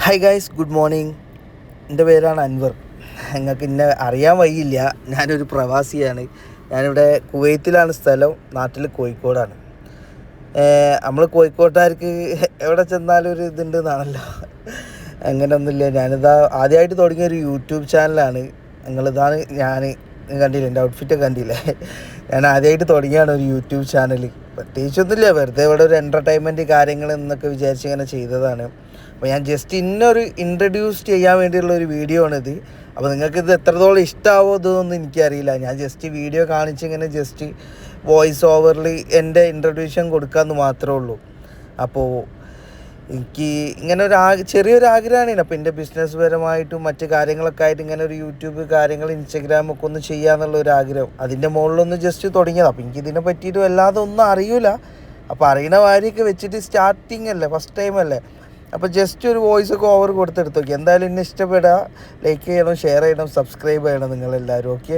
Hi guys, good morning. എൻ്റെ പേരാണ് അൻവർ. നിങ്ങൾക്ക് എന്നെ അറിയാൻ വയ്യില്ല, ഞാനൊരു പ്രവാസിയാണ്. ഞാനിവിടെ കുവൈത്തിലാണ് സ്ഥലം, നാട്ടിൽ കോഴിക്കോടാണ്. നമ്മൾ കോഴിക്കോട്ടുകാർക്ക് എവിടെ ചെന്നാലും ഒരു ഇതുണ്ടെന്നാണല്ലോ. അങ്ങനെയൊന്നുമില്ല. ഞാനിതാ ആദ്യമായിട്ട് തുടങ്ങിയൊരു യൂട്യൂബ് ചാനലാണ്. ഞാൻ കണ്ടില്ല, എൻ്റെ ഔട്ട്ഫിറ്റൊക്കെ കണ്ടില്ലേ. ഞാൻ ആദ്യമായിട്ട് തുടങ്ങിയാണ് ഒരു യൂട്യൂബ് ചാനൽ. പ്രത്യേകിച്ചൊന്നുമില്ല, വെറുതെ ഇവിടെ ഒരു എൻ്റർടൈൻമെൻറ്റ് കാര്യങ്ങൾ എന്നൊക്കെ വിചാരിച്ച് ഇങ്ങനെ ചെയ്തതാണ്. അപ്പോൾ ഞാൻ ജസ്റ്റ് ഇന്നൊരു ഇൻട്രൊഡ്യൂസ് ചെയ്യാൻ വേണ്ടിയുള്ള ഒരു വീഡിയോ ആണിത്. അപ്പോൾ നിങ്ങൾക്കിത് എത്രത്തോളം ഇഷ്ടമാവോ ഇതൊന്നും എനിക്കറിയില്ല. ഞാൻ ജസ്റ്റ് വീഡിയോ കാണിച്ചിങ്ങനെ ജസ്റ്റ് വോയിസ് ഓവറിൽ എൻ്റെ ഇൻട്രൊഡ്യൂഷൻ കൊടുക്കാമെന്ന് മാത്രമേ ഉള്ളൂ. അപ്പോൾ എനിക്ക് ഇങ്ങനെ ചെറിയൊരു ആഗ്രഹമാണ്. അപ്പോൾ എൻ്റെ ബിസിനസ് പരമായിട്ടും മറ്റ് കാര്യങ്ങളൊക്കെ ആയിട്ട് ഇങ്ങനെ ഒരു യൂട്യൂബ് കാര്യങ്ങൾ ഇൻസ്റ്റഗ്രാമൊക്കെ ഒന്ന് ചെയ്യാമെന്നുള്ള ഒരു ആഗ്രഹം, അതിൻ്റെ മുകളിലൊന്ന് ജസ്റ്റ് തുടങ്ങിയത്. അപ്പോൾ എനിക്കിതിനെ പറ്റിയിട്ട് വല്ലാതെ ഒന്നും അറിയില്ല. അപ്പോൾ അറിയണ കാര്യമൊക്കെ വെച്ചിട്ട് സ്റ്റാർട്ടിങ് അല്ലേ, ഫസ്റ്റ് ടൈം അല്ലേ. അപ്പോൾ ജസ്റ്റ് ഒരു വോയിസ് ഒക്കെ ഓവർ കൊടുത്തെടുത്ത് നോക്കി. എന്തായാലും എന്നെ ഇഷ്ടപ്പെടുക, ലൈക്ക് ചെയ്യണം, ഷെയർ ചെയ്യണം, സബ്സ്ക്രൈബ് ചെയ്യണം നിങ്ങളെല്ലാവരും. ഓക്കെ.